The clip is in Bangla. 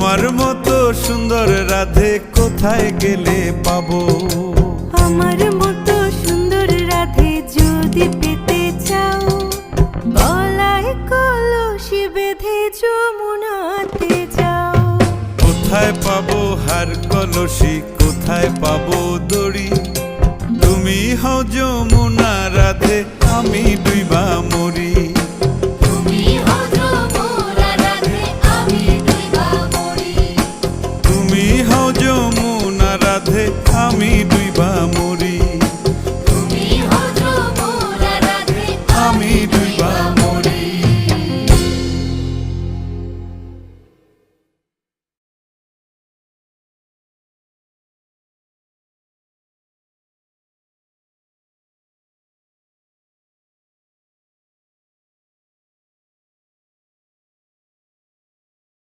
তোমার মতো সুন্দর রাধে কোথায় গেলে পাবো? আমার মতো সুন্দর রাধে যদি পেতে চাও, গলায় কলসি বেঁধে যমুনাতে যাও। কোথায় পাবো হার কলসি, কোথায় পাবো দড়ি? তুমি হও যমুনা রাধে, আমি ডুইবা মরি।